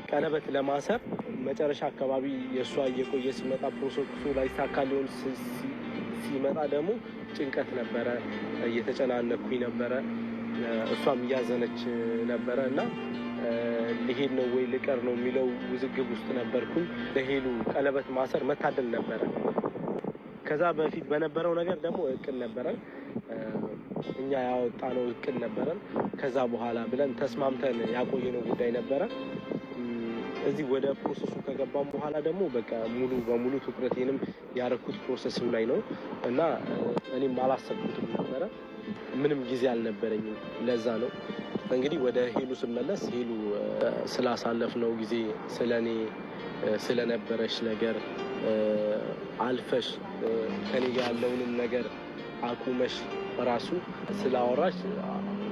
ቀለበት ለማሰር መጨረሻ አካባቢ የሷ እየቆየ ሲመጣ ፕሮሰሱ ላይ ታካሊውን ሲመጣ ደግሞ ጭንቀት ነበረ እየተጨናነኩኝ ነበረ እሷም ያዘነች ነበረ እና ለሄድ ነው ወይ ልቀር ነው የሚለው ውዝግብ ውስጥ ነበርኩኝ ለሄሉ ቀለበት ማሰር መታደል ነበረ ከዛ በፊት በነበረው ነገር ደግሞ እቅድ ነበረ እኛ ያወጣነው እቅድ ነበረ ከዛ በኋላ ብለን ተስማምተን ያቆየነው ጉዳይ ነበረ እዚህ ወደ ፕሮሰሱ ከገባን በኋላ ደግሞ በቃ ሙሉ በሙሉ ትኩረቴንም ያረኩት ፕሮሰሱ ላይ ነው እና እኔም አላሰብኩትም ነበረ ምንም ጊዜ አልነበረኝም ለዛ ነው እንግዲህ ወደ ሄሉ ስመለስ ሄሉ ስላሳለፍነው ጊዜ ስለኔ ስለነበረሽ ነገር አልፈሽ ከኔ ጋር ያለውንም ነገር አቁመሽ ራሱ ስላወራሽ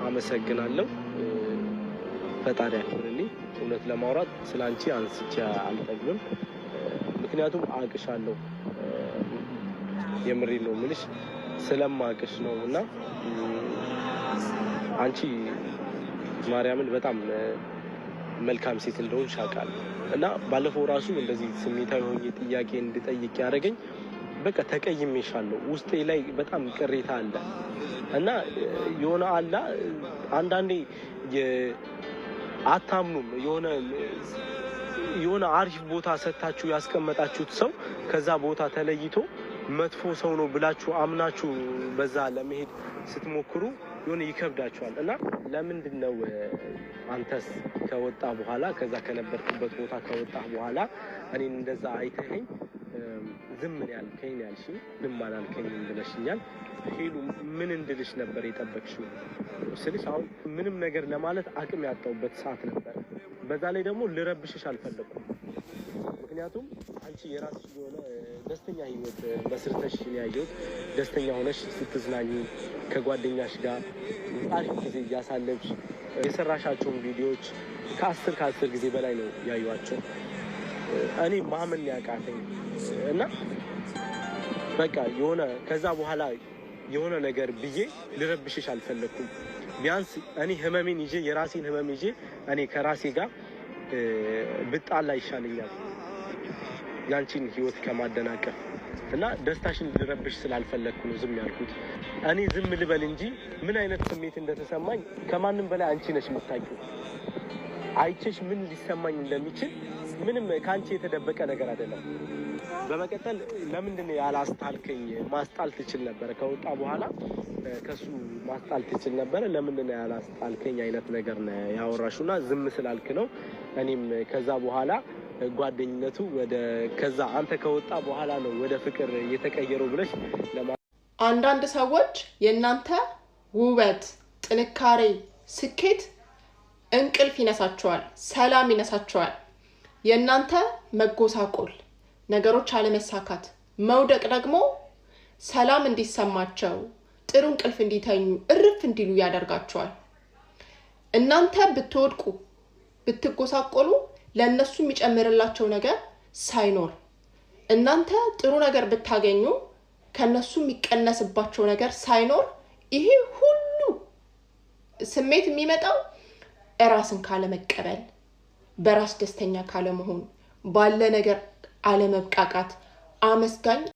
አመሰግናለሁ ፈጣሪ ያክብርልኝ እውነት ለማውራት ስላንቺ አንስቼ አልጠግብም ምክንያቱም አቅሻለሁ የምሬ ነው ምልሽ ስለማቅሽ ነውና አንቺ ማርያምን በጣም መልካም ሴት እንደሆንሽ አውቃለሁ እና ባለፈው ራሱ እንደዚህ ስሜታዊ ሆኜ ጥያቄ እንድጠይቅ ያደረገኝ በቃ ተቀይሜሻለሁ ውስጤ ላይ በጣም ቅሬታ አለ እና የሆነ አላ አንዳንዴ አታምኑም የሆነ አሪፍ ቦታ ሰጣችሁ ያስቀመጣችሁት ሰው ከዛ ቦታ ተለይቶ መጥፎ ሰው ነው ብላችሁ አምናችሁ በዛ ለመሄድ ስትሞክሩ የሆነ ይከብዳችኋል እና ለምንድነው አንተስ ከወጣ በኋላ ከዛ ከነበርኩበት ቦታ ከወጣ በኋላ እኔን እንደዛ አይተኸኝ ዝም ያልከኝ ያልሽ ዝም አላልከኝ ብለሽኛል ሄሉ ምን እንድልሽ ነበር የጠበቅሽው ስለሽ አሁን ምንም ነገር ለማለት አቅም ያጣውበት ሰዓት ነበር በዛ ላይ ደግሞ ልረብሽሽ አልፈለኩም ምክንያቱም አንቺ የራስሽ የሆነ ደስተኛ ህይወት መስርተሽ ያየሁት ደስተኛ ሆነሽ ስትዝናኙ ከጓደኛሽ ጋር አሪፍ ጊዜ ያሳለፍሽ የሰራሻቸው ቪዲዮዎች ከ10 ጊዜ በላይ ነው ያዩዋቸው እኔ ማመን ያቃተኝ እና በቃ የሆነ ከዛ በኋላ የሆነ ነገር ብዬ ልረብሽሽ አልፈለኩም ቢያንስ እኔ ህመሜን ይዤ የራሴን ህመም ይዤ እኔ ከራሴ ጋር ብጣላ ይሻለኛል ያንቺን ህይወት ከማደናቀፍ እና ደስታሽን ልረብሽ ስላልፈለኩ ነው ዝም ያልኩት እኔ ዝም ልበል እንጂ ምን አይነት ስሜት እንደተሰማኝ ከማንም በላይ አንቺ ነሽ የምታውቂው አይቼሽ ምን ሊሰማኝ እንደሚችል ምንም ካንቺ የተደበቀ ነገር አይደለም በመቀጠል ለምንድን ነው ያላስጣልከኝ ማስጣል ትችል ነበር ከወጣ በኋላ ከሱ ማስጣል ትችል ነበር ለምንድን ነው ያላስጣልከኝ አይነት ነገር ነው ያወራሹና ዝም ስላልክ ነው እኔም ከዛ በኋላ ጓደኝነቱ ወደ ከዛ አንተ ከወጣ በኋላ ነው ወደ ፍቅር የተቀየረው ብለሽ አንዳንድ ሰዎች የእናንተ ውበት ጥንካሬ ስኬት እንቅልፍ ይነሳቸዋል ሰላም ይነሳቸዋል የእናንተ መጎሳቆል ነገሮች አለመሳካት መውደቅ ደግሞ ሰላም እንዲሰማቸው ጥሩ እንቅልፍ እንዲተኙ እርፍ እንዲሉ ያደርጋቸዋል እናንተ ብትወድቁ ብትጎሳቆሉ ለነሱ የሚጨምርላቸው ነገር ሳይኖር እናንተ ጥሩ ነገር ብታገኙ ከነሱ የሚቀነስባቸው ነገር ሳይኖር ይሄ ሁሉ ስሜት የሚመጣው ራስን ካለ መቀበል በራስ ደስተኛ ካለ መሆን ባለ ነገር አለመብቃቃት አመስጋኝ